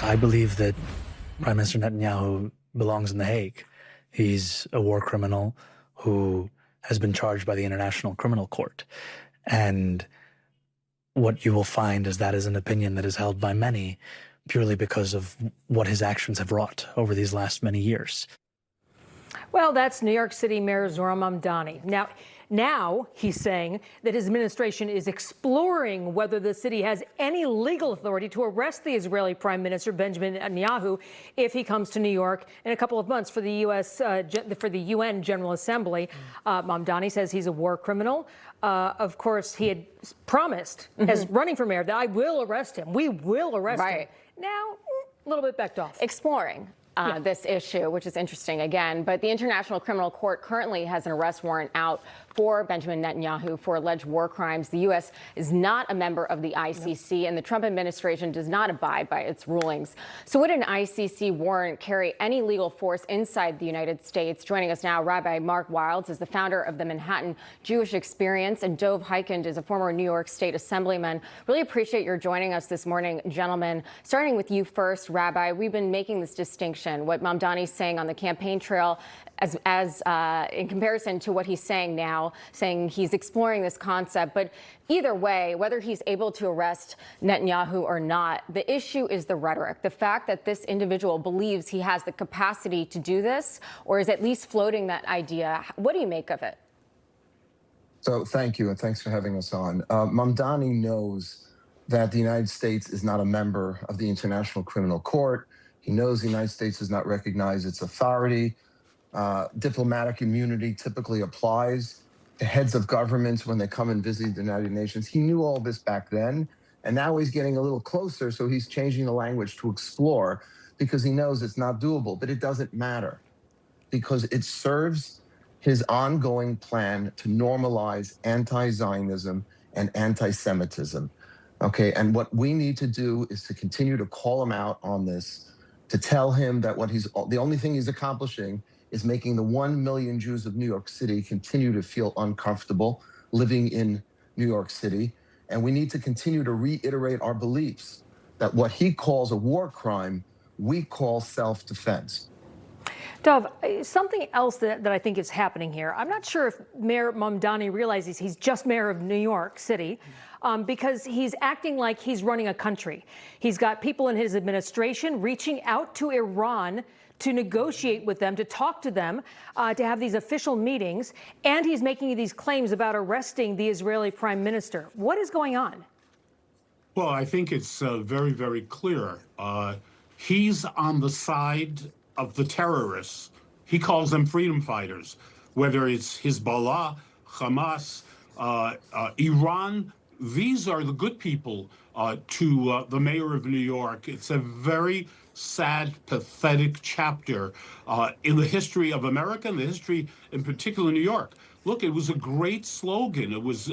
I believe that Prime Minister Netanyahu belongs in The Hague. He's a war criminal who has been charged by the International Criminal Court. And what you will find is that is an opinion that is held by many purely because of what his actions have wrought over these last many years. Well, that's New York City Mayor Zohran Mamdani. Now he's saying that his administration is exploring whether the city has any legal authority to arrest the Israeli Prime Minister Benjamin Netanyahu if he comes to New York in a couple of months for the UN General Assembly. Mamdani says he's a war criminal. Of course, he had promised as running for mayor that I will arrest him. We will arrest him. Now, a little bit backed off. Exploring. This issue, which is interesting again, but the International Criminal Court currently has an arrest warrant out for Benjamin Netanyahu for alleged war crimes. The U.S. is not a member of the ICC, and the Trump administration does not abide by its rulings. So would an ICC warrant carry any legal force inside the United States? Joining us now, Rabbi Mark Wilds is the founder of the Manhattan Jewish Experience, and Dov Hikind is a former New York State Assemblyman. Really appreciate your joining us this morning, gentlemen. Starting with you first, Rabbi, we've been making this distinction, what Mamdani's saying on the campaign trail as in comparison to what he's saying now, saying he's exploring this concept. But either way, whether he's able to arrest Netanyahu or not, the issue is the rhetoric. The fact that this individual believes he has the capacity to do this, or is at least floating that idea. What do you make of it? So thank you, and thanks for having us on. Mamdani knows that the United States is not a member of the International Criminal Court. He knows the United States does not recognize its authority. Diplomatic immunity typically applies to heads of governments when they come and visit the United Nations. He knew all this back then, and now he's getting a little closer, so he's changing the language to explore because he knows it's not doable. But it doesn't matter because it serves his ongoing plan to normalize anti-Zionism and anti-Semitism. Okay, and what we need to do is to continue to call him out on this, to tell him that the only thing he's accomplishing is making the 1 million Jews of New York City continue to feel uncomfortable living in New York City. And we need to continue to reiterate our beliefs that what he calls a war crime, we call self-defense. Dov, something else that I think is happening here. I'm not sure if Mayor Mamdani realizes he's just mayor of New York City because he's acting like he's running a country. He's got people in his administration reaching out to Iran to negotiate with them, to talk to them, to have these official meetings, and he's making these claims about arresting the Israeli prime minister. What is going on? Well, I think it's very, very clear. He's on the side of the terrorists. He calls them freedom fighters, whether it's Hezbollah, Hamas, Iran. These are the good people to the mayor of New York. It's a very sad, pathetic chapter in the history of America and the history, in particular, New York. Look, it was a great slogan. It was,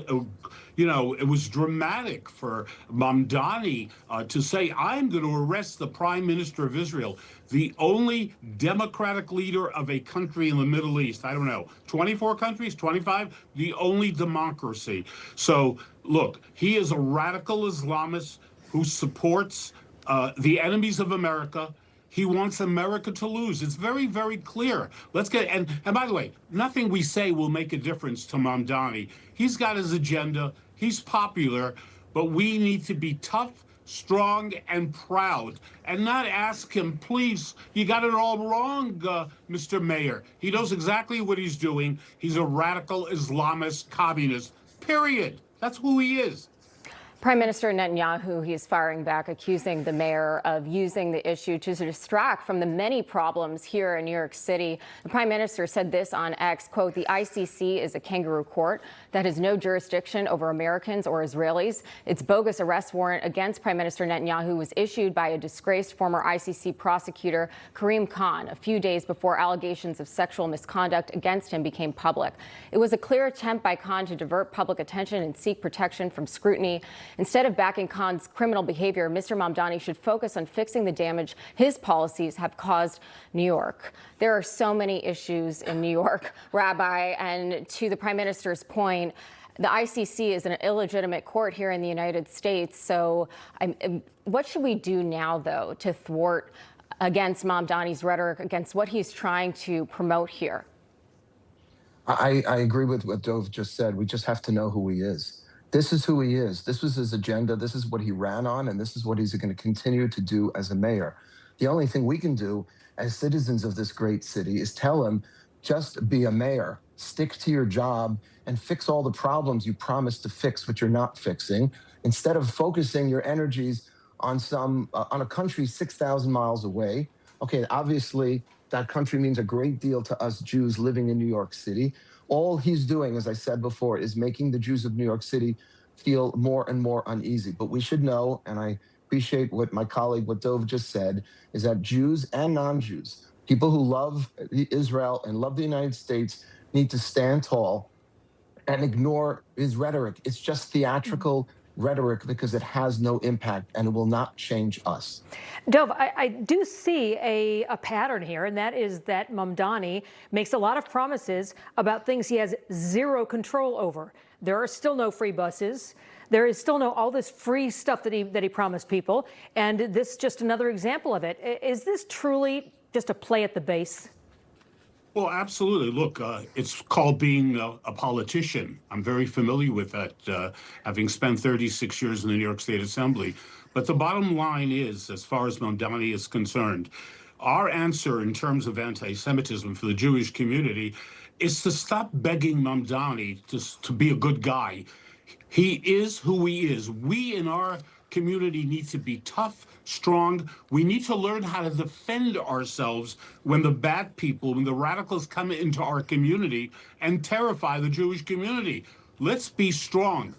it was dramatic for Mamdani to say, I'm going to arrest the prime minister of Israel, the only democratic leader of a country in the Middle East. I don't know, 24 countries, 25, the only democracy. So, look, he is a radical Islamist who supports the enemies of America. He wants America to lose. It's very, very clear. Let's get, and by the way, nothing we say will make a difference to Mamdani. He's got his agenda. He's popular, but we need to be tough, strong, and proud, and not ask him, please, you got it all wrong, Mr. Mayor. He knows exactly what he's doing. He's a radical Islamist communist, period. That's who he is. Prime Minister Netanyahu, he's firing back, accusing the mayor of using the issue to distract from the many problems here in New York City. The prime minister said this on X, quote, the ICC is a kangaroo court that has no jurisdiction over Americans or Israelis. Its bogus arrest warrant against Prime Minister Netanyahu was issued by a disgraced former ICC prosecutor, Karim Khan, a few days before allegations of sexual misconduct against him became public. It was a clear attempt by Khan to divert public attention and seek protection from scrutiny. Instead of backing Khan's criminal behavior, Mr. Mamdani should focus on fixing the damage his policies have caused New York. There are so many issues in New York, Rabbi, and to the prime minister's point, The ICC is an illegitimate court here in the United States. So what should we do now, though, to thwart against Mamdani's rhetoric, against what he's trying to promote here? I agree with what Dov just said. We just have to know who he is. This is who he is. This was his agenda. This is what he ran on, and this is what he's going to continue to do as a mayor. The only thing we can do as citizens of this great city is tell him, just be a mayor, stick to your job, and fix all the problems you promised to fix, but you're not fixing, instead of focusing your energies on on a country 6,000 miles away. Okay, obviously, that country means a great deal to us Jews living in New York City. All he's doing, as I said before, is making the Jews of New York City feel more and more uneasy. But we should know, and I appreciate what my colleague, what Dov just said, is that Jews and non-Jews, people who love Israel and love the United States, need to stand tall and ignore his rhetoric. It's just theatrical rhetoric because it has no impact and it will not change us. Dov, I do see a pattern here, and that is that Mamdani makes a lot of promises about things he has zero control over. There are still no free buses. There is still no all this free stuff that he promised people, and this is just another example of it. Is this truly just a play at the base? Well, absolutely. Look, it's called being a politician. I'm very familiar with that, having spent 36 years in the New York State Assembly. But the bottom line is, as far as Mamdani is concerned, our answer in terms of anti-Semitism for the Jewish community is to stop begging Mamdani to be a good guy. He is who he is. We in our community need to be tough, strong. We need to learn how to defend ourselves when the bad people, when the radicals come into our community and terrify the Jewish community. Let's be strong.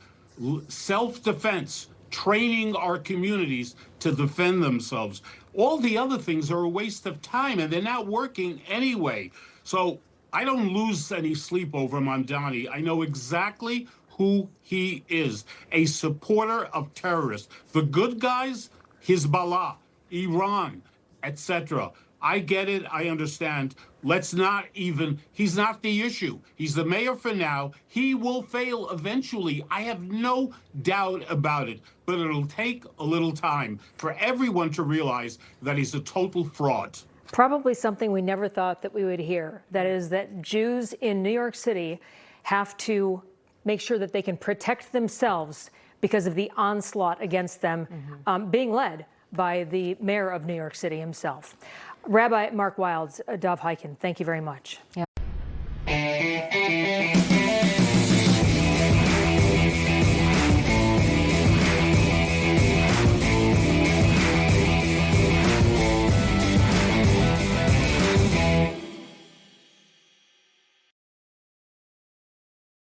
Self-defense, training our communities to defend themselves. All the other things are a waste of time, and they're not working anyway. So I don't lose any sleep over Mamdani. I know exactly who he is, a supporter of terrorists. The good guys, Hezbollah, Iran, etc. I get it, I understand. Let's not even, he's not the issue. He's the mayor for now. He will fail eventually. I have no doubt about it, but it'll take a little time for everyone to realize that he's a total fraud. Probably something we never thought that we would hear. That is that Jews in New York City have to make sure that they can protect themselves because of the onslaught against them being led by the mayor of New York City himself. Rabbi Mark Wilds, Dov Hikind, thank you very much. Yeah.